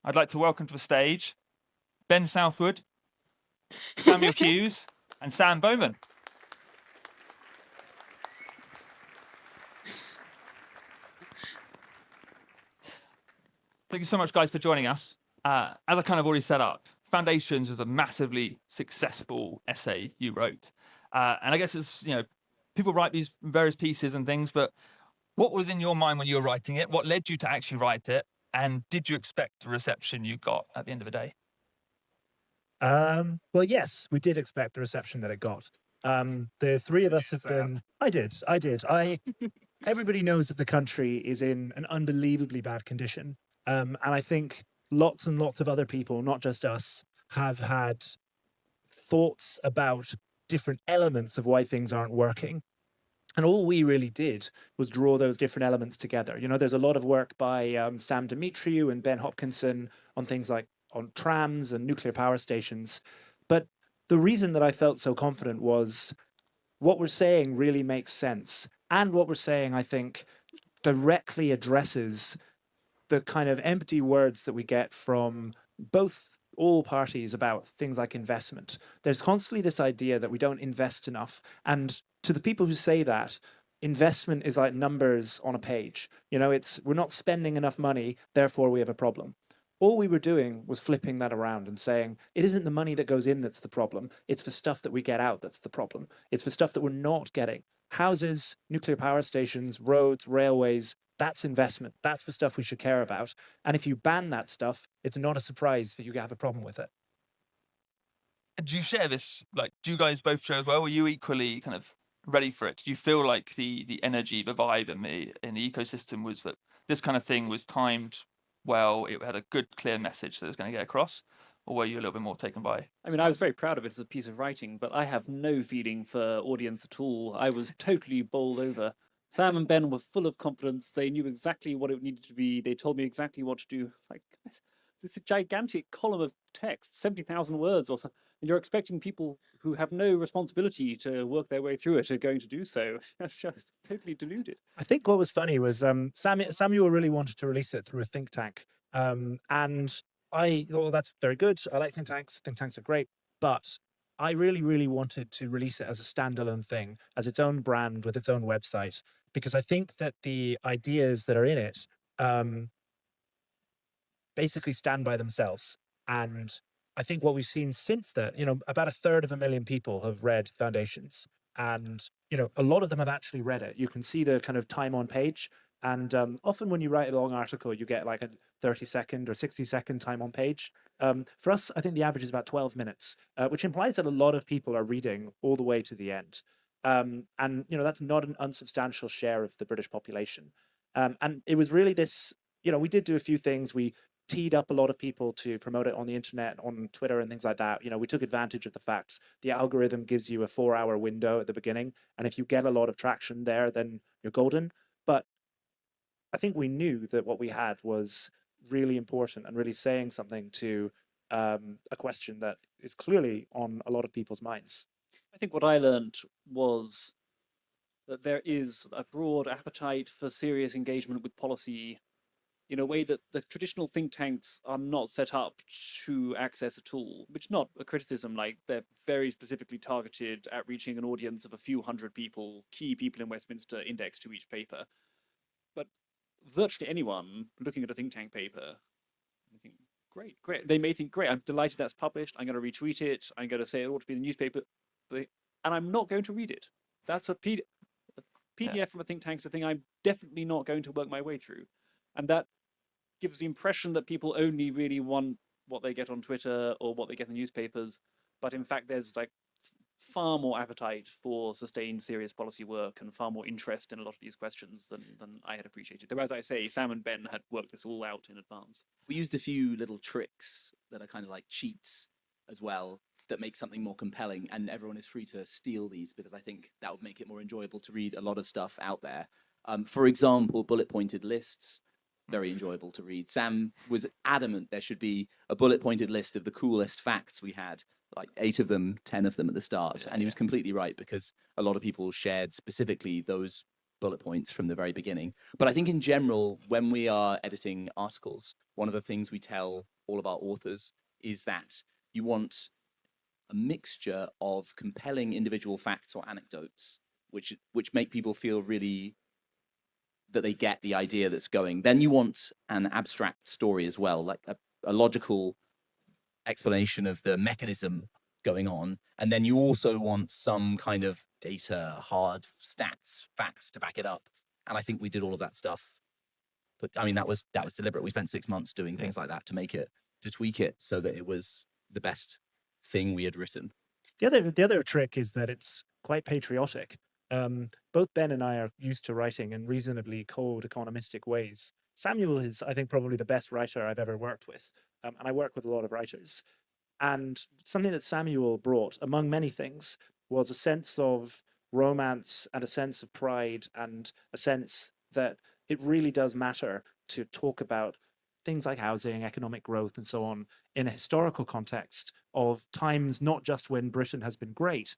I'd like to welcome to the stage Ben Southwood, Samuel Hughes, and Sam Bowman. Thank you so much, guys, for joining us. As I kind of already set up, Foundations was a massively successful essay you wrote. And I guess it's, people write these various pieces and things, but what was in your mind when you were writing it? What led you to actually write it? And did you expect the reception you got at the end of the day? Well, yes, we did expect the reception that it got. The three of us have been. I did. Everybody knows that the country is in an unbelievably bad condition. And I think lots and lots of other people, not just us, have had thoughts about different elements of why things aren't working. And all we really did was draw those different elements together. There's a lot of work by Sam Dimitriou and Ben Hopkinson on things like on trams and nuclear power stations. But the reason that I felt so confident was what we're saying really makes sense. And what we're saying, I think, directly addresses the kind of empty words that we get from all parties about things like investment. There's constantly this idea that we don't invest enough. And to the people who say that, investment is like numbers on a page. We're not spending enough money, therefore we have a problem. All we were doing was flipping that around and saying, it isn't the money that goes in that's the problem. It's the stuff that we get out that's the problem. It's the stuff that we're not getting. Houses, nuclear power stations, roads, railways, that's investment. That's the stuff we should care about. And if you ban that stuff, it's not a surprise that you have a problem with it. Do you share this? Do you guys both share as well? Were you equally kind of ready for it? Do you feel like the energy, the vibe in the ecosystem was that this kind of thing was timed well, it had a good, clear message that it was going to get across? Or were you a little bit more taken by? I mean, I was very proud of it as a piece of writing, but I have no feeling for audience at all. I was totally bowled over. Sam and Ben were full of confidence. They knew exactly what it needed to be. They told me exactly what to do. It's like, guys, this is a gigantic column of text, 70,000 words or so, and you're expecting people who have no responsibility to work their way through it are going to do so. That's just totally deluded. I think what was funny was Samuel really wanted to release it through a think tank. And I thought, well, that's very good. I like think tanks. Think tanks are great. But I really, really wanted to release it as a standalone thing, as its own brand with its own website, because I think that the ideas that are in it basically stand by themselves. And I think what we've seen since that, about 1/3 of a million people have read Foundations. And, a lot of them have actually read it. You can see the kind of time on page. And often when you write a long article, you get like a 30-second or 60-second time on page. For us, I think the average is about 12 minutes, which implies that a lot of people are reading all the way to the end. And, that's not an unsubstantial share of the British population. And it was really this, we did do a few things. We teed up a lot of people to promote it on the internet, on Twitter and things like that. We took advantage of the fact the algorithm gives you a 4-hour window at the beginning. And if you get a lot of traction there, then you're golden. But I think we knew that what we had was really important and really saying something to a question that is clearly on a lot of people's minds. I think what I learned was that there is a broad appetite for serious engagement with policy in a way that the traditional think tanks are not set up to access at all, which is not a criticism. Like, they're very specifically targeted at reaching an audience of a few hundred people, key people in Westminster, indexed to each paper. But virtually anyone looking at a think tank paper, I think, great. They may think, great, I'm delighted that's published. I'm going to retweet it. I'm going to say it ought to be in the newspaper. And I'm not going to read it. That's a PDF from a think tank is a thing I'm definitely not going to work my way through. And that gives the impression that people only really want what they get on Twitter or what they get in the newspapers. But in fact, there's like far more appetite for sustained serious policy work and far more interest in a lot of these questions than I had appreciated. Though, as I say, Sam and Ben had worked this all out in advance. We used a few little tricks that are kind of like cheats as well that make something more compelling, and everyone is free to steal these because I think that would make it more enjoyable to read a lot of stuff out there. For example, bullet-pointed lists, very enjoyable to read. Sam was adamant there should be a bullet-pointed list of the coolest facts we had, like 8 of them, 10 of them at the start, and he was completely right because a lot of people shared specifically those bullet points from the very beginning. But I think in general, when we are editing articles, one of the things we tell all of our authors, is that you want a mixture of compelling individual facts or anecdotes, which make people feel really that they get the idea that's going. Then you want an abstract story as well, like a logical explanation of the mechanism going on. And then you also want some kind of data, hard stats, facts to back it up. And I think we did all of that stuff. But I mean, that was deliberate. We spent 6 months doing things like that to tweak it so that it was the best thing we had written. The other trick is that it's quite patriotic. Both Ben and I are used to writing in reasonably cold, economistic ways. Samuel is, I think, probably the best writer I've ever worked with, and I work with a lot of writers. And something that Samuel brought, among many things, was a sense of romance and a sense of pride and a sense that it really does matter to talk about things like housing, economic growth, and so on in a historical context of times not just when Britain has been great,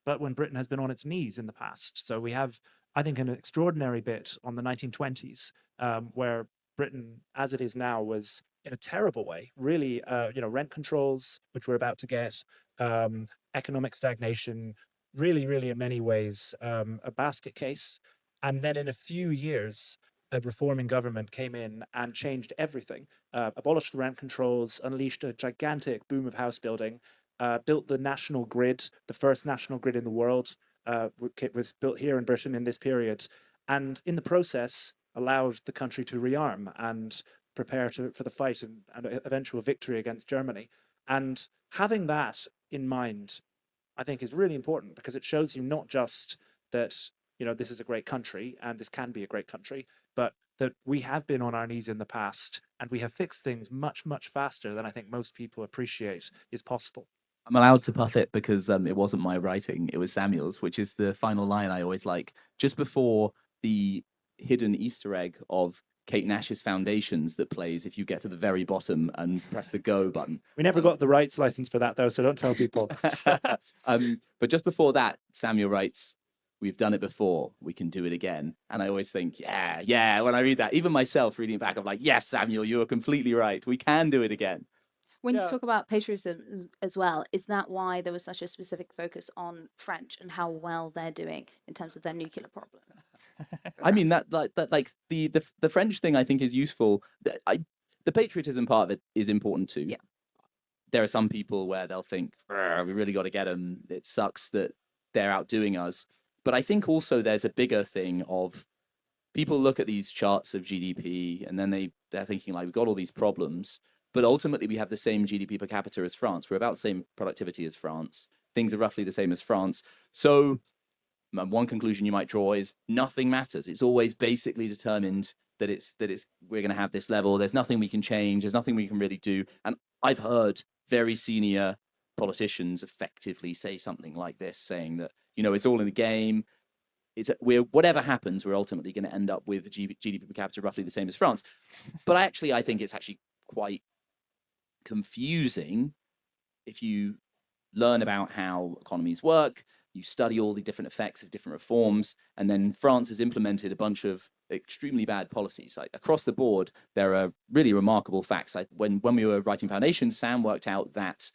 but when Britain has been on its knees in the past. So we have, I think, an extraordinary bit on the 1920s where Britain, as it is now, was in a terrible way. Really, rent controls, which we're about to get, economic stagnation, really, in many ways, a basket case. And then in a few years, a reforming government came in and changed everything, abolished the rent controls, unleashed a gigantic boom of house building, built the national grid, the first national grid in the world, was built here in Britain in this period, and in the process allowed the country to rearm and prepare for the fight and eventual victory against Germany. And having that in mind, I think, is really important because it shows you not just that, this is a great country and this can be a great country, but that we have been on our knees in the past and we have fixed things much, much faster than I think most people appreciate is possible. I'm allowed to puff it because it wasn't my writing, it was Samuel's, which is the final line I always like. Just before the hidden Easter egg of Kate Nash's Foundations that plays if you get to the very bottom and press the go button. We never got the rights license for that, though, so don't tell people. But just before that, Samuel writes, "We've done it before, we can do it again." And I always think, yeah, when I read that, even myself reading it back, I'm like, yes, Samuel, you are completely right. We can do it again. When you talk about patriotism as well, is that why there was such a specific focus on French and how well they're doing in terms of their nuclear problem? I mean, that the French thing I think is useful. The patriotism part of it is important too. Yeah. There are some people where they'll think, we really got to get them. It sucks that they're outdoing us. But I think also there's a bigger thing of people look at these charts of GDP and then they're thinking like, we've got all these problems, but ultimately we have the same GDP per capita as France. We're about the same productivity as France. Things are roughly the same as France. So one conclusion you might draw is nothing matters. It's always basically determined that we're going to have this level. There's nothing we can change. There's nothing we can really do. And I've heard very senior politicians effectively say something like this, saying that, it's all in the game. Whatever happens, we're ultimately going to end up with GDP per capita roughly the same as France. But I think it's actually quite confusing if you learn about how economies work, you study all the different effects of different reforms, and then France has implemented a bunch of extremely bad policies. Like across the board, there are really remarkable facts. Like when we were writing Foundations, Sam worked out that.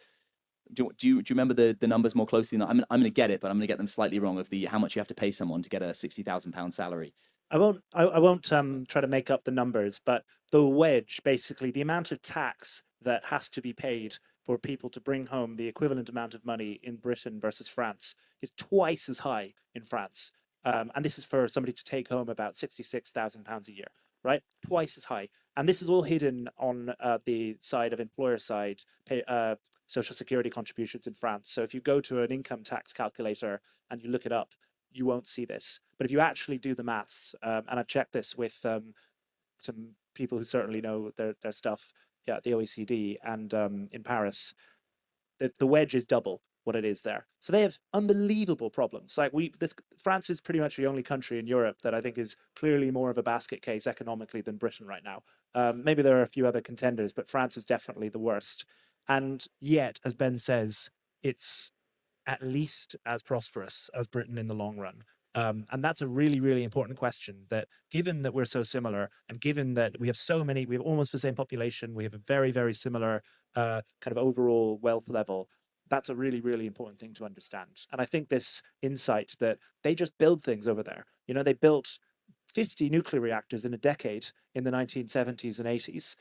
Do you remember the numbers more closely? I'm going to get it, but I'm going to get them slightly wrong of how much you have to pay someone to get a £60,000 salary. I won't try to make up the numbers, but the wedge, basically the amount of tax that has to be paid for people to bring home the equivalent amount of money in Britain versus France is twice as high in France. And this is for somebody to take home about £66,000 a year, right? Twice as high. And this is all hidden on the side of employer side social security contributions in France. So if you go to an income tax calculator and you look it up, you won't see this. But if you actually do the maths, and I've checked this with some people who certainly know their stuff at the OECD and in Paris, the wedge is double what it is there. So they have unbelievable problems. Like France is pretty much the only country in Europe that I think is clearly more of a basket case economically than Britain right now. Maybe there are a few other contenders, but France is definitely the worst. And yet, as Ben says, it's at least as prosperous as Britain in the long run. And that's a really, really important question, that given that we're so similar and given that we have almost the same population, we have a very, very similar kind of overall wealth level, that's a really, really important thing to understand. And I think this insight that they just build things over there, they built 50 nuclear reactors in a decade in the 1970s and 80s.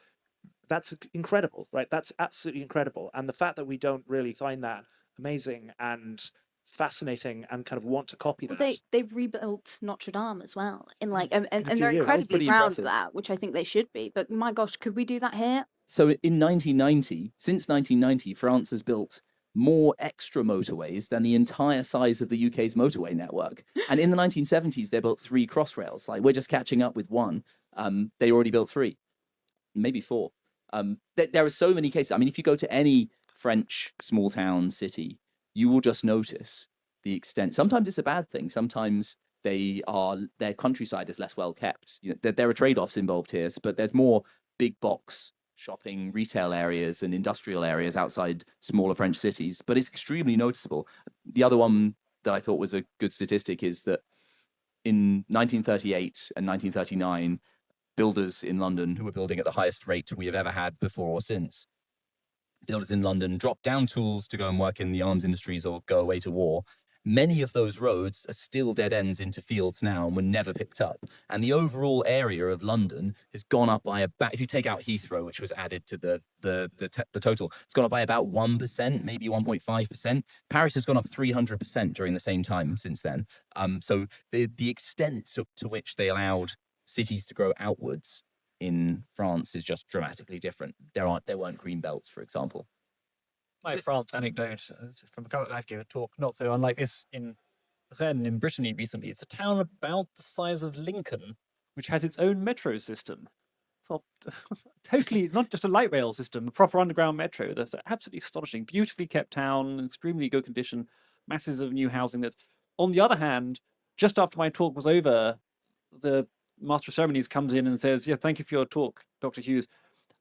That's incredible, right? That's absolutely incredible. And the fact that we don't really find that amazing and fascinating and kind of want to copy Well, that. they've rebuilt Notre Dame as well, in like, and In a and few they're years. incredibly pretty proud impressive. of that, which I think they should be. But my gosh, could we do that here? So in 1990, since 1990, France has built more extra motorways than the entire size of the UK's motorway network. And in the 1970s, they built 3 crossrails. Like, we're just catching up with 1. They already built 3, maybe 4. There are so many cases. I mean, if you go to any French small town city, you will just notice the extent. Sometimes it's a bad thing. Sometimes their countryside is less well kept. There are trade-offs involved here, but there's more big box shopping, retail areas and industrial areas outside smaller French cities, but it's extremely noticeable. The other one that I thought was a good statistic is that in 1938 and 1939, builders in London who were building at the highest rate we have ever had before or since, builders in London dropped down tools to go and work in the arms industries or go away to war. Many of those roads are still dead ends into fields now and were never picked up. And the overall area of London has gone up by about, if you take out Heathrow, which was added to the total, it's gone up by about 1%, maybe 1.5%. Paris has gone up 300% during the same time since then. So the extent to which they allowed cities to grow outwards in France is just dramatically different. There weren't green belts, for example. My France anecdote from I've given a talk not so unlike this in Rennes in Brittany recently. It's a town about the size of Lincoln, which has its own metro system. So, totally not just a light rail system, a proper underground metro. That's absolutely astonishing. Beautifully kept town, extremely good condition, masses of new housing. That, on the other hand, just after my talk was over, the master of ceremonies comes in and says, "Yeah, thank you for your talk, Dr. Hughes.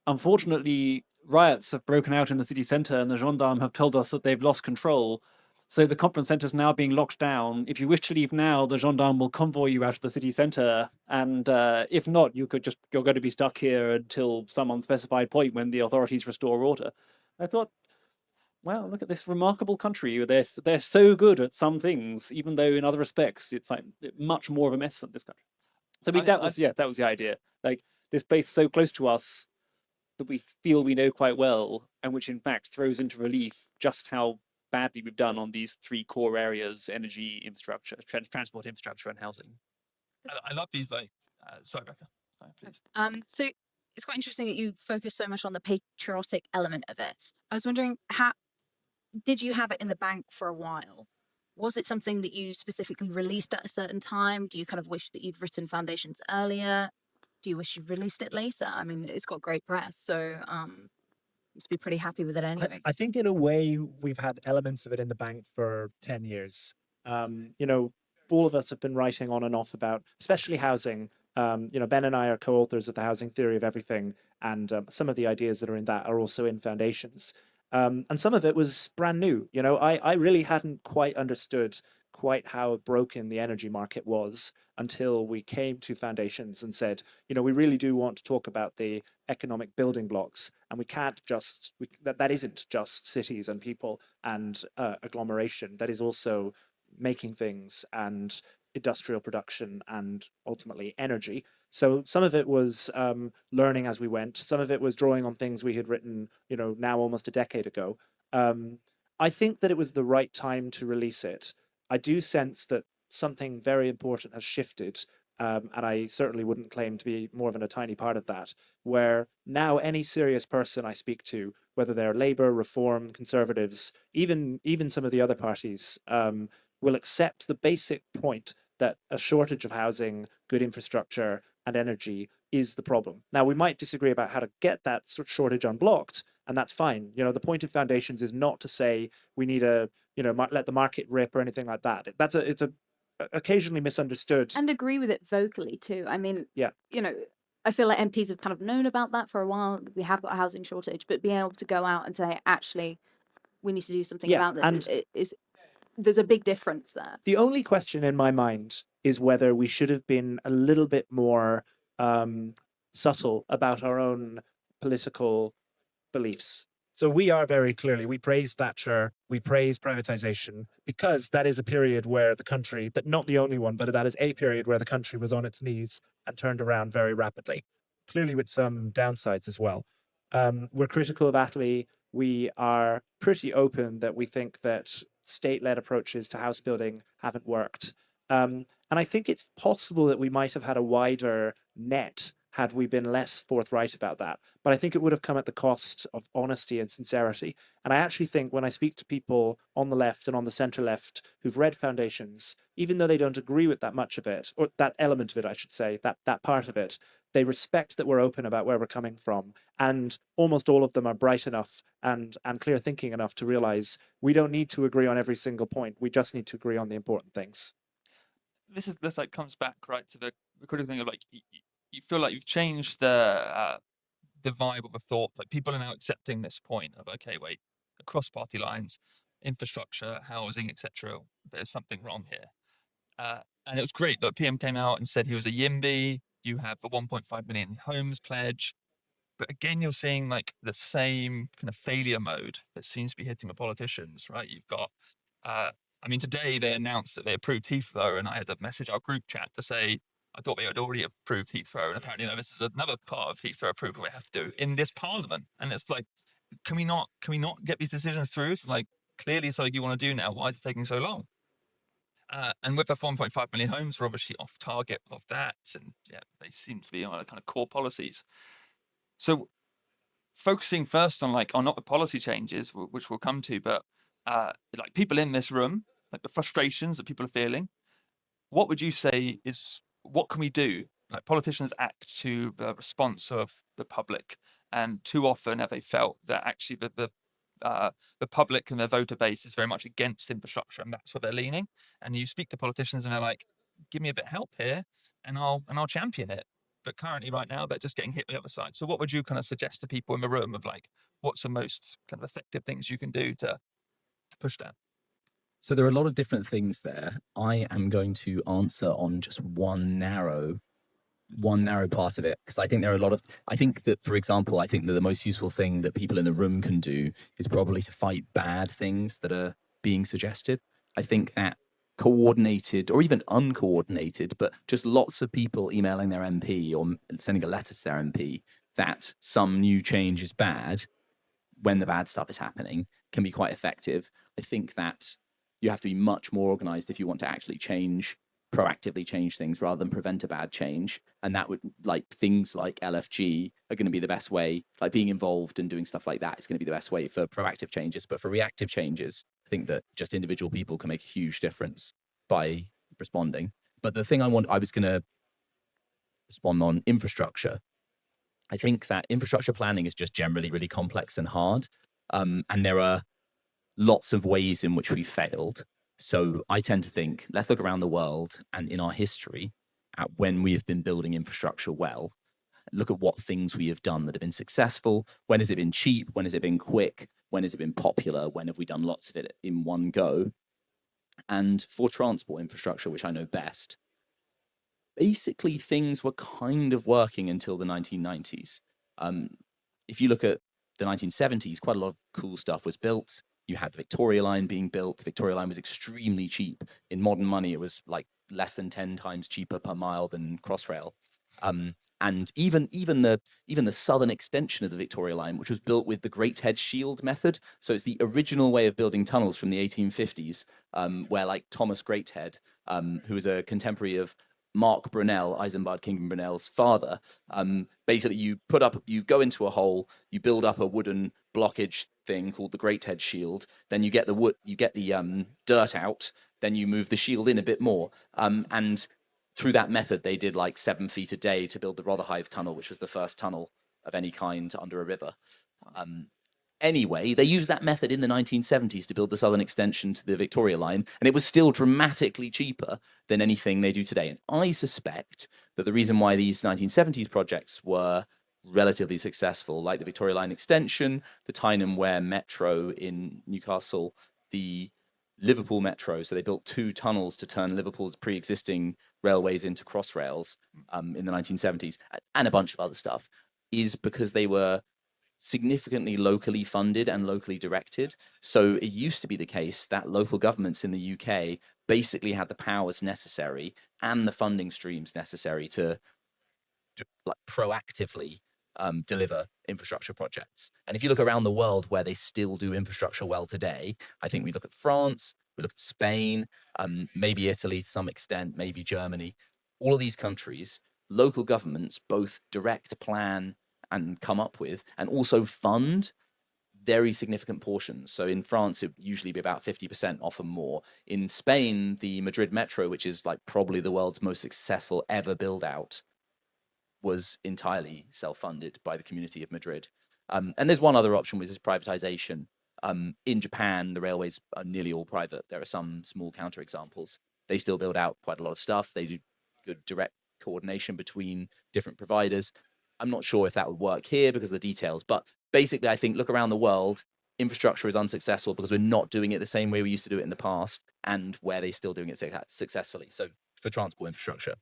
Unfortunately, riots have broken out in the city centre and the gendarmes have told us that they've lost control. So the conference centre is now being locked down. If you wish to leave now, the gendarme will convoy you out of the city centre. And if not, you're going to be stuck here until some unspecified point when the authorities restore order." I thought, wow, look at this remarkable country. They're so good at some things, even though in other respects it's like much more of a mess than this country. So I mean, that was the idea. Like, this place so close to us that we feel we know quite well, and which in fact throws into relief just how badly we've done on these 3 core areas: energy, infrastructure, transport infrastructure, and housing. I love these, like, sorry, Becca. Sorry, please. So it's quite interesting that you focus so much on the patriotic element of it. I was wondering, how did you have it in the bank for a while? Was it something that you specifically released at a certain time? Do you kind of wish that you'd written Foundations earlier? Do you wish you'd released it later? I mean, it's got great press, so must be pretty happy with it anyway. I think in a way we've had elements of it in the bank for 10 years. All of us have been writing on and off about, especially housing. Ben and I are co-authors of the Housing Theory of Everything, and some of the ideas that are in that are also in Foundations. And some of it was brand new. I really hadn't quite understood quite how broken the energy market was until we came to Foundations and said, we really do want to talk about the economic building blocks, and we can't just that isn't just cities and people and agglomeration. That is also making things and industrial production and ultimately energy. So some of it was learning as we went. Some of it was drawing on things we had written, now almost a decade ago. I think that it was the right time to release it. I do sense that something very important has shifted, and I certainly wouldn't claim to be more than a tiny part of that, where now any serious person I speak to, whether they're Labour, Reform, Conservatives, even some of the other parties, will accept the basic point that a shortage of housing, good infrastructure, and energy is the problem. Now, we might disagree about how to get that shortage unblocked, and that's fine. The point of Foundations is not to say we need to, let the market rip or anything like that. It's a occasionally misunderstood. And agree with it vocally too. I mean, Yeah. I feel like MPs have kind of known about that for a while. We have got a housing shortage, but being able to go out and say, actually, we need to do something about this and is there's a big difference there. The only question in my mind is whether we should have been a little bit more subtle about our own political beliefs. So we are very clearly, we praise Thatcher, we praise privatization, because that is a period where the country, but not the only one, but that is a period where the country was on its knees and turned around very rapidly, clearly with some downsides as well. We're critical of Attlee. We are pretty open that we think that state-led approaches to house building haven't worked. And I think it's possible that we might have had a wider net had we been less forthright about that. But I think it would have come at the cost of honesty and sincerity. And I actually think when I speak to people on the left and on the center left who've read Foundations, even though they don't agree with that much of it, or that element of it, I should say, that part of it, they respect that we're open about where we're coming from. And almost all of them are bright enough and clear thinking enough to realize we don't need to agree on every single point. We just need to agree on the important things. This like comes back right to the critical thing of like you feel like you've changed the vibe of a thought. Like people are now accepting this point of okay, wait, across party lines, infrastructure, housing, etc. There's something wrong here, and it was great. Like PM came out and said he was a YIMBY. You have the 1.5 million homes pledge, but again, you're seeing like the same kind of failure mode that seems to be hitting the politicians. Right? You've got. I mean, today they announced that they approved Heathrow, and I had to message our group chat to say I thought they had already approved Heathrow, and apparently, no, this is another part of Heathrow approval we have to do in this parliament. And it's like, can we not get these decisions through? It's like clearly something you want to do now. Why is it taking so long? And with the 1.5 million homes, we're obviously off target of that, and yeah, they seem to be on kind of core policies. So, focusing first on not the policy changes, which we'll come to, but like people in this room, like the frustrations that people are feeling. What would you say is what can we do? Like politicians act to the response of the public, and too often have they felt that actually the public and their voter base is very much against infrastructure, and that's where they're leaning. And you speak to politicians, and they're like, "Give me a bit of help here, and I'll champion it." But currently, right now, they're just getting hit on the other side. So, what would you kind of suggest to people in the room of like, what's the most kind of effective things you can do to push that? So there are a lot of different things there. I am going to answer on just one narrow part of it, because I think there are a lot of, I think that, for example, I think that the most useful thing that people in the room can do is probably to fight bad things that are being suggested. I think that coordinated or even uncoordinated, but just lots of people emailing their MP or sending a letter to their MP that some new change is bad when the bad stuff is happening can be quite effective. I think that you have to be much more organized if you want to actually proactively change things rather than prevent a bad change. And that would, like, things like LFG are going to be the best way, like being involved and doing stuff like that is going to be the best way for proactive changes. But for reactive changes, I think that just individual people can make a huge difference by responding. But the thing I was going to respond on infrastructure. I think that infrastructure planning is just generally really complex and hard. And there are lots of ways in which we failed. So I tend to think, let's look around the world and in our history at when we have been building infrastructure well. Look at what things we have done that have been successful. When has it been cheap? When has it been quick? When has it been popular? When have we done lots of it in one go? And for transport infrastructure, which I know best, basically things were kind of working until the 1990s. If you look at the 1970s, quite a lot of cool stuff was built. You had the Victoria Line being built. The Victoria Line was extremely cheap. In modern money, it was like less than 10 times cheaper per mile than Crossrail. And even the southern extension of the Victoria Line, which was built with the Great Head Shield method. So it's the original way of building tunnels from the 1850s, where like Thomas Greathead, who was a contemporary of Mark Brunel, Isambard Kingdom Brunel's father, basically you go into a hole, you build up a wooden blockage thing called the Great Head Shield, then you get the dirt out, then you move the shield in a bit more, and through that method they did like 7 feet a day to build the Rotherhithe Tunnel, which was the first tunnel of any kind under a river. Anyway, they used that method in the 1970s to build the southern extension to the Victoria Line, and it was still dramatically cheaper than anything they do today. And I suspect that the reason why these 1970s projects were relatively successful, like the Victoria Line extension, the Tyne and Wear Metro in Newcastle, the Liverpool Metro. So they built 2 tunnels to turn Liverpool's pre-existing railways into crossrails in the 1970s, and a bunch of other stuff, is because they were significantly locally funded and locally directed. So it used to be the case that local governments in the UK basically had the powers necessary and the funding streams necessary to like proactively deliver infrastructure projects. And if you look around the world where they still do infrastructure well today, I think we look at France, we look at Spain, maybe Italy to some extent, maybe Germany. All of these countries, local governments both direct, plan, and come up with, and also fund very significant portions. So in France, it would usually be about 50%, often more. In Spain, the Madrid Metro, which is like probably the world's most successful ever build out, was entirely self-funded by the community of Madrid. And there's one other option, which is privatization. In Japan, the railways are nearly all private. There are some small counterexamples. They still build out quite a lot of stuff. They do good direct coordination between different providers. I'm not sure if that would work here because of the details, but basically I think look around the world, infrastructure is unsuccessful because we're not doing it the same way we used to do it in the past, and where they're still doing it successfully. So for transport infrastructure.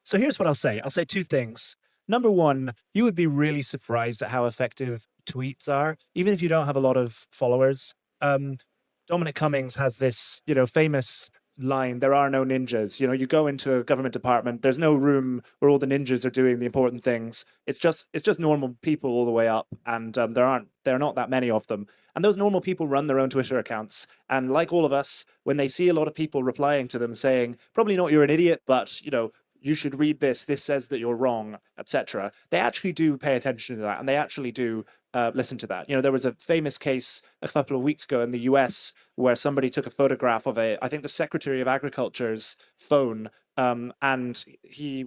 So here's what I'll say. I'll say 2 things. Number one, you would be really surprised at how effective tweets are, even if you don't have a lot of followers. Dominic Cummings has this, famous line, "There are no ninjas." You go into a government department, there's no room where all the ninjas are doing the important things. It's just normal people all the way up, and there are not that many of them. And those normal people run their own Twitter accounts. And like all of us, when they see a lot of people replying to them saying, "Probably not, you're an idiot, but you should read this. This says that you're wrong," etc. They actually do pay attention to that, and they actually do listen to that. There was a famous case a couple of weeks ago in the US where somebody took a photograph of I think the Secretary of Agriculture's phone, and he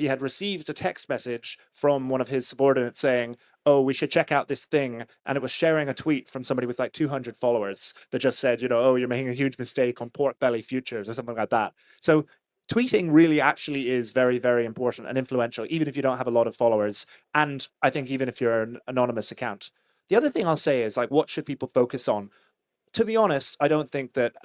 had received a text message from one of his subordinates saying, "Oh, we should check out this thing." And it was sharing a tweet from somebody with like 200 followers that just said, "Oh, you're making a huge mistake on pork belly futures," or something like that. So tweeting really actually is very, very important and influential, even if you don't have a lot of followers. And I think even if you're an anonymous account. The other thing I'll say is, like, what should people focus on? To be honest, I don't think that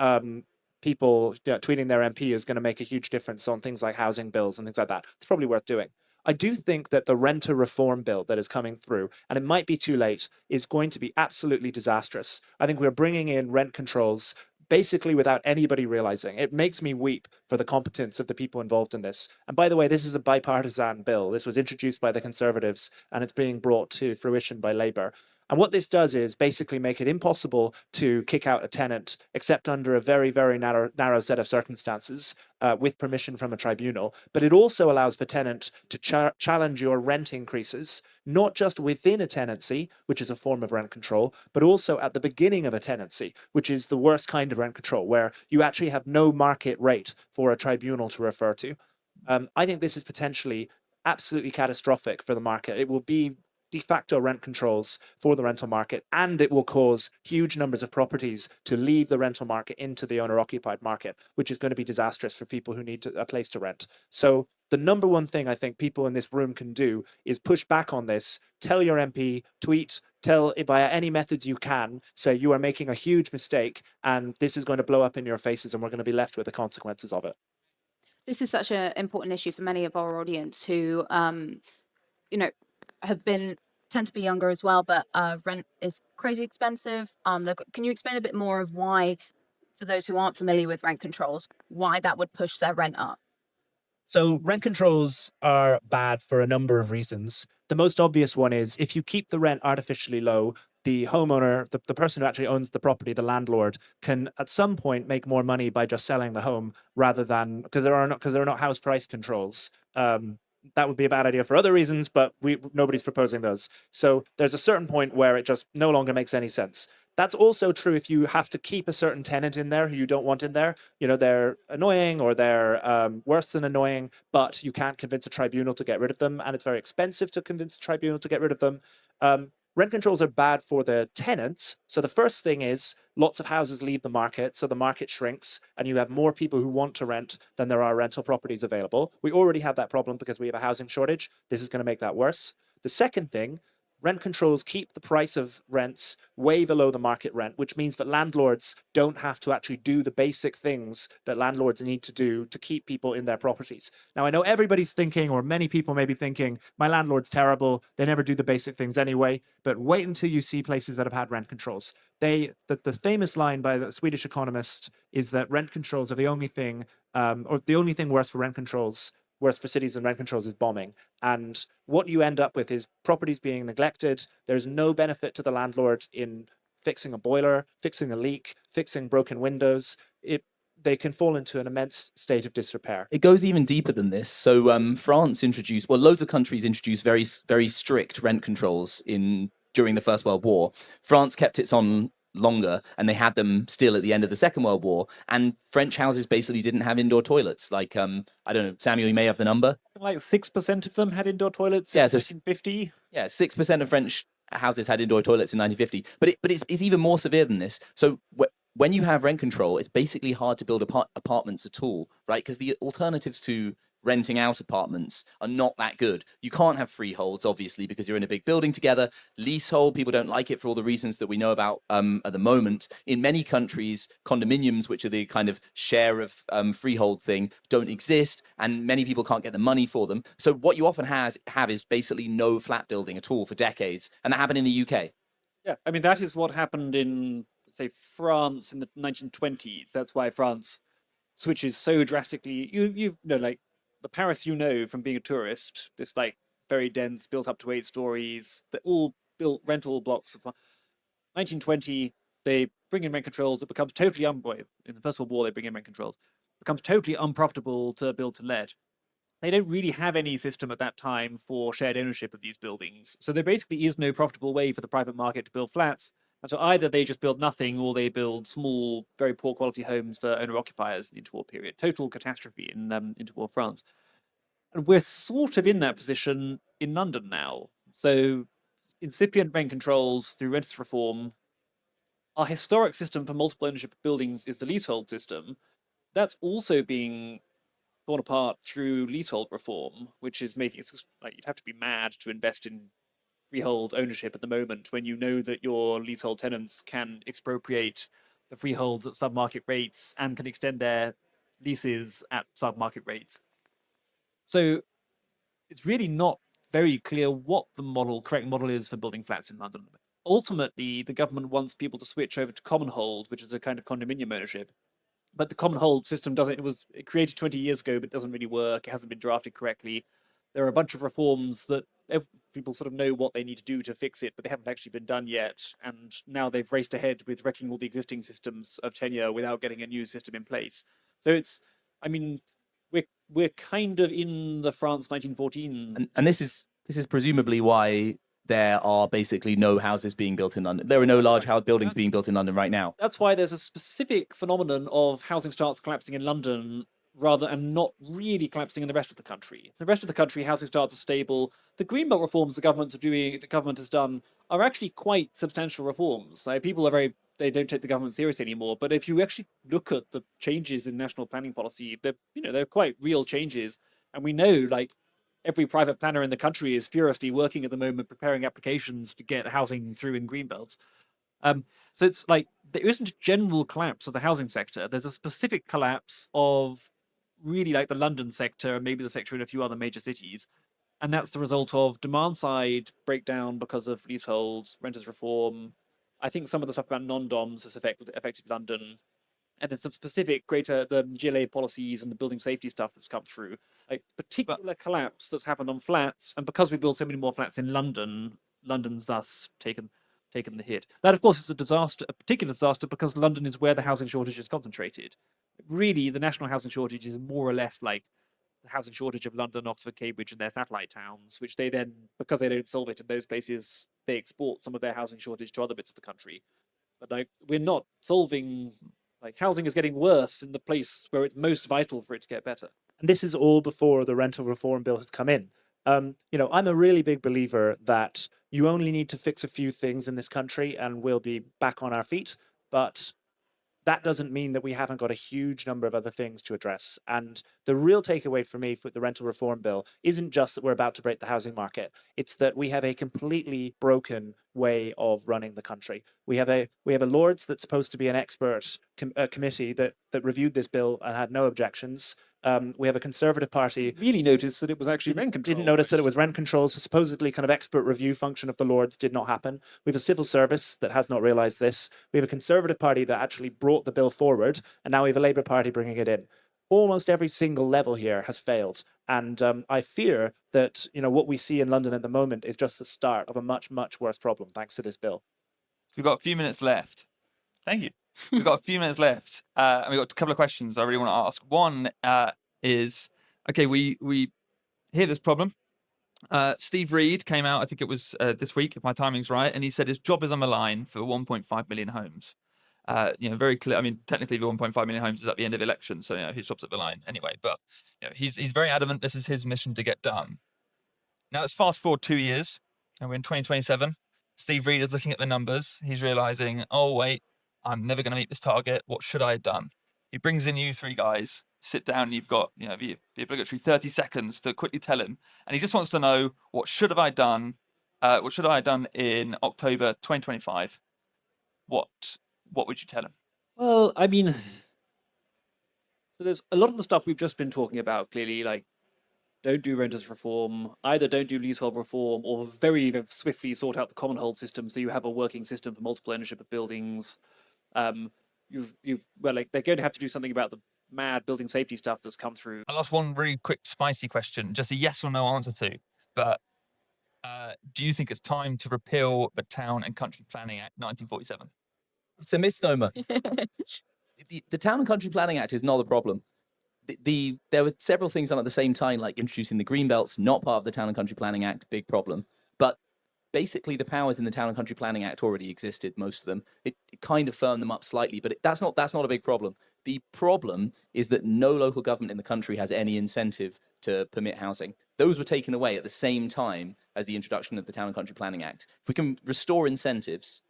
people tweeting their MP is going to make a huge difference on things like housing bills and things like that. It's probably worth doing. I do think that the renter reform bill that is coming through, and it might be too late, is going to be absolutely disastrous. I think we're bringing in rent controls basically without anybody realizing. It makes me weep for the competence of the people involved in this. And by the way, this is a bipartisan bill. This was introduced by the Conservatives, and it's being brought to fruition by Labour. And what this does is basically make it impossible to kick out a tenant except under a very, very narrow set of circumstances with permission from a tribunal. But it also allows the tenant to challenge your rent increases, not just within a tenancy, which is a form of rent control, but also at the beginning of a tenancy, which is the worst kind of rent control, where you actually have no market rate for a tribunal to refer to. I think this is potentially absolutely catastrophic for the market. It will be de facto rent controls for the rental market, and it will cause huge numbers of properties to leave the rental market into the owner-occupied market, which is going to be disastrous for people who need a place to rent. So the number one thing I think people in this room can do is push back on this, tell your MP, tweet, tell via any methods you can, say you are making a huge mistake and this is going to blow up in your faces and we're going to be left with the consequences of it. This is such an important issue for many of our audience who, tend to be younger as well, but rent is crazy expensive. Can you explain a bit more of why, for those who aren't familiar with rent controls, why that would push their rent up? So rent controls are bad for a number of reasons. The most obvious one is if you keep the rent artificially low, the homeowner, the person who actually owns the property, the landlord, can at some point make more money by just selling the home rather than because there are not house price controls. That would be a bad idea for other reasons, but nobody's proposing those. So there's a certain point where it just no longer makes any sense. That's also true if you have to keep a certain tenant in there who you don't want in there. They're annoying or they're worse than annoying, but you can't convince a tribunal to get rid of them, and it's very expensive to convince a tribunal to get rid of them. Rent controls are bad for the tenants. So the first thing is lots of houses leave the market, so the market shrinks, and you have more people who want to rent than there are rental properties available. We already have that problem because we have a housing shortage. This is going to make that worse. The second thing, rent controls keep the price of rents way below the market rent, which means that landlords don't have to actually do the basic things that landlords need to do to keep people in their properties. Now, I know everybody's thinking, or many people may be thinking, my landlord's terrible, they never do the basic things anyway, but wait until you see places that have had rent controls. The famous line by the Swedish economist is that rent controls are the only thing, or the only thing worse for cities than rent controls is bombing. And what you end up with is properties being neglected. There's no benefit to the landlord in fixing a boiler, fixing a leak, fixing broken windows. They can fall into an immense state of disrepair. It goes even deeper than this. So France introduced, well, loads of countries introduced very strict rent controls during the First World War. France kept its on longer, and they had them still at the end of the Second World War. And French houses basically didn't have indoor toilets. Like, I don't know, Samuel, you may have the number. Like 6% of them had indoor toilets Yeah, in so 1950. Yeah, 6% of French houses had indoor toilets in 1950. But it's even more severe than this. So when you have rent control, it's basically hard to build apartments at all, right? Because the alternatives to renting out apartments are not that good. You can't have freeholds, obviously, because you're in a big building together. Leasehold, people don't like it for all the reasons that we know about at the moment. In many countries, condominiums, which are the kind of share of freehold thing, don't exist, and many people can't get the money for them. So what you often have is basically no flat building at all for decades, and that happened in the UK. Yeah, I mean, that is what happened in, say, France in the 1920s. That's why France switches so drastically. You know, like the Paris you know from being a tourist, this like very dense, built up to 8 stories, they're all built rental blocks. 1920, they bring in rent controls. It becomes totally in the First World War, they bring in rent controls. It becomes totally unprofitable to build to let. They don't really have any system at that time for shared ownership of these buildings. So there basically is no profitable way for the private market to build flats. And so either they just build nothing or they build small, very poor quality homes for owner occupiers in the interwar period. Total catastrophe in interwar France. And we're sort of in that position in London now. So incipient rent controls through renters reform. Our historic system for multiple ownership of buildings is the leasehold system. That's also being torn apart through leasehold reform, which is making it like you'd have to be mad to invest in freehold ownership at the moment when you know that your leasehold tenants can expropriate the freeholds at sub-market rates and can extend their leases at sub-market rates. So it's really not very clear what the correct model is for building flats in London. Ultimately, the government wants people to switch over to common hold, which is a kind of condominium ownership. But the common hold system it was created 20 years ago, but doesn't really work. It hasn't been drafted correctly. There are a bunch of reforms that people sort of know what they need to do to fix it, but they haven't actually been done yet. And now they've raced ahead with wrecking all the existing systems of tenure without getting a new system in place. So I mean, we're kind of in the France 1914. And this is presumably why there are basically no houses being built in London. There are no large buildings being built in London right now. That's why there's a specific phenomenon of housing starts collapsing in London and not really collapsing in the rest of the country. The rest of the country, housing starts are stable. The Greenbelt reforms the government has done are actually quite substantial reforms. People they don't take the government seriously anymore. But if you actually look at the changes in national planning policy, they're quite real changes. And we know, like, every private planner in the country is furiously working at the moment, preparing applications to get housing through in Greenbelts. So it's like there isn't a general collapse of the housing sector. There's a specific collapse of really like the London sector and maybe the sector in a few other major cities. And that's the result of demand side breakdown because of leaseholds, renters reform. I think some of the stuff about non-doms has affected London. And then some specific the GLA policies and the building safety stuff that's come through. Like particular collapse that's happened on flats. And because we build so many more flats in London, London's thus taken the hit. That, of course, is a particular disaster because London is where the housing shortage is concentrated. Really, the national housing shortage is more or less like the housing shortage of London, Oxford, Cambridge, and their satellite towns, which they then, because they don't solve it in those places, they export some of their housing shortage to other bits of the country. But like, we're not solving. Like, housing is getting worse in the place where it's most vital for it to get better. And this is all before the rental reform bill has come in. I'm a really big believer that you only need to fix a few things in this country and we'll be back on our feet. But that doesn't mean that we haven't got a huge number of other things to address. And the real takeaway for me for the rental reform bill isn't just that we're about to break the housing market. It's that we have a completely broken way of running the country. We have a Lords that's supposed to be an expert committee that reviewed this bill and had no objections. We have a Conservative Party. Really noticed that it was actually rent control. Didn't notice that it was rent control. So supposedly kind of expert review function of the Lords did not happen. We have a civil service that has not realised this. We have a Conservative Party that actually brought the bill forward, and now we have a Labour Party bringing it in. Almost every single level here has failed. And I fear that what we see in London at the moment is just the start of a much, much worse problem, thanks to this bill. We've got a few minutes left. Thank you. We've got a few minutes left, and we've got a couple of questions I really want to ask. One is, okay, we hear this problem. Steve Reed came out, I think it was this week, if my timing's right, and he said his job is on the line for 1.5 million homes. Very clear. I mean, technically, the 1.5 million homes is at the end of elections, so his job's at the line anyway. But he's very adamant this is his mission to get done. Now let's fast forward 2 years, and we're in 2027. Steve Reed is looking at the numbers. He's realizing, oh wait, I'm never going to meet this target. What should I have done? He brings in you three guys, sit down, and you've got the obligatory 30 seconds to quickly tell him. And he just wants to know, what should have I done? What should I have done in October 2025? What would you tell him? Well, I mean, so there's a lot of the stuff we've just been talking about, clearly, like, don't do renters reform, either don't do leasehold reform, or very, very swiftly sort out the common hold system so you have a working system for multiple ownership of buildings. They're going to have to do something about the mad building safety stuff that's come through. I'll ask one really quick, spicy question, just a yes or no answer to. But do you think it's time to repeal the Town and Country Planning Act 1947? It's a misnomer. The Town and Country Planning Act is not the problem. There were several things done at the same time, like introducing the green belts, not part of the Town and Country Planning Act, big problem. But basically, the powers in the Town and Country Planning Act already existed, most of them. It kind of firmed them up slightly, but that's not a big problem. The problem is that no local government in the country has any incentive to permit housing. Those were taken away at the same time as the introduction of the Town and Country Planning Act. If we can restore incentives,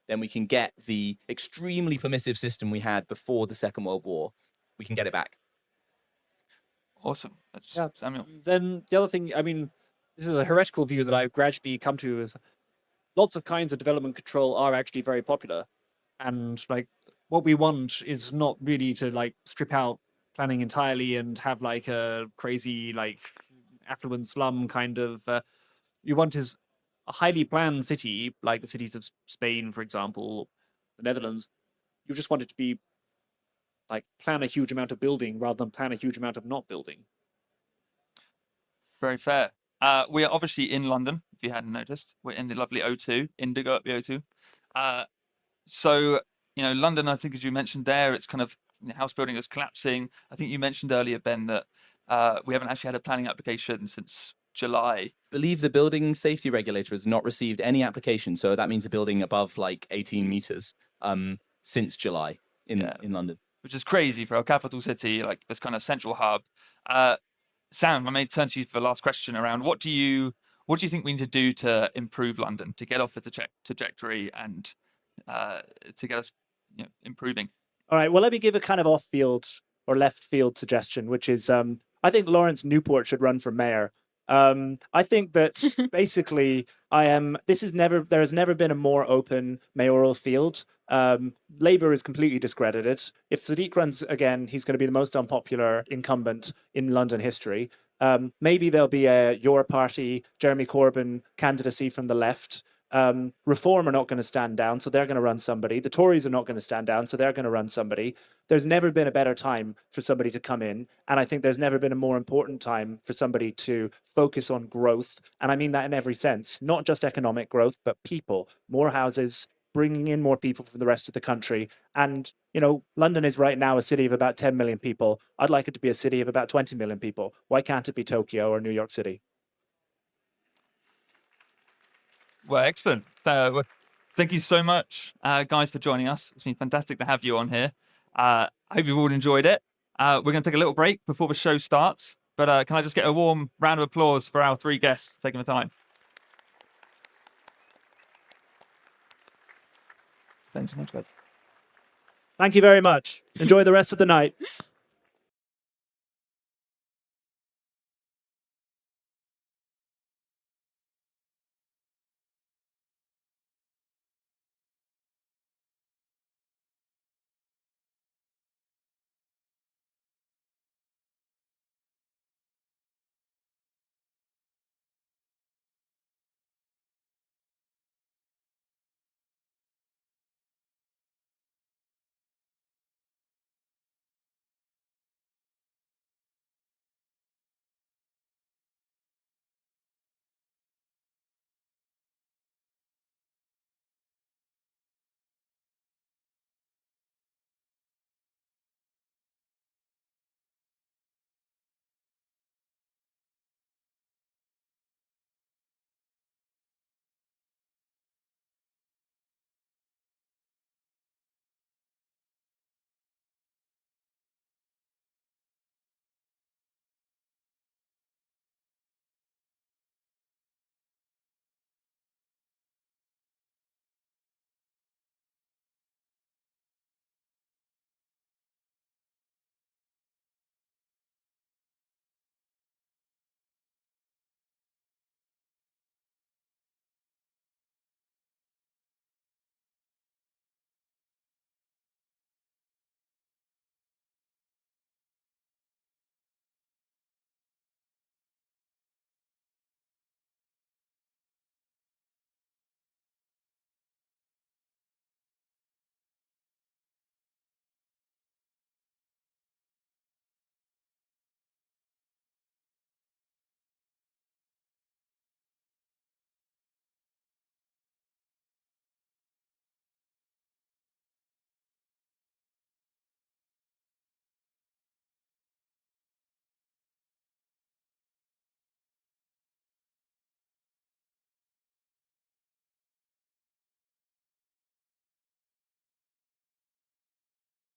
then we can get the extremely permissive system we had before the Second World War. We can get it back. Awesome. Samuel. Then the other thing, I mean, this is a heretical view that I've gradually come to, is lots of kinds of development control are actually very popular. And like, what we want is not really to like strip out planning entirely and have like a crazy like affluent slum kind of. You want is a highly planned city, like the cities of Spain, for example, the Netherlands. You just want it to be like plan a huge amount of building rather than plan a huge amount of not building. Very fair. We are obviously in London, if you hadn't noticed. We're in the lovely O2, Indigo at the O2. So, London, I think, as you mentioned there, it's kind of house building is collapsing. I think you mentioned earlier, Ben, that we haven't actually had a planning application since July. I believe the building safety regulator has not received any application, so that means a building above like 18 meters since July in London. Which is crazy for our capital city, like this kind of central hub. Sam, I may turn to you for the last question around what do you think we need to do to improve London, to get off its trajectory and to get us improving? All right, well, let me give a kind of off-field or left-field suggestion, which is I think Lawrence Newport should run for mayor. I think that basically there has never been a more open mayoral field. Labour is completely discredited. If Sadiq runs again, he's going to be the most unpopular incumbent in London history. Maybe there'll be a Your Party, Jeremy Corbyn candidacy from the left. Reform are not going to stand down, so they're going to run somebody. The Tories are not going to stand down, so they're going to run somebody. There's never been a better time for somebody to come in, and I think there's never been a more important time for somebody to focus on growth, and I mean that in every sense, not just economic growth, but people, more houses, bringing in more people from the rest of the country. And, London is right now a city of about 10 million people. I'd like it to be a city of about 20 million people. Why can't it be Tokyo or New York City? Well, excellent. Thank you so much, guys, for joining us. It's been fantastic to have you on here. I hope you've all enjoyed it. We're going to take a little break before the show starts, but can I just get a warm round of applause for our three guests taking the time? Thanks so much, guys. Thank you very much. Enjoy the rest of the night.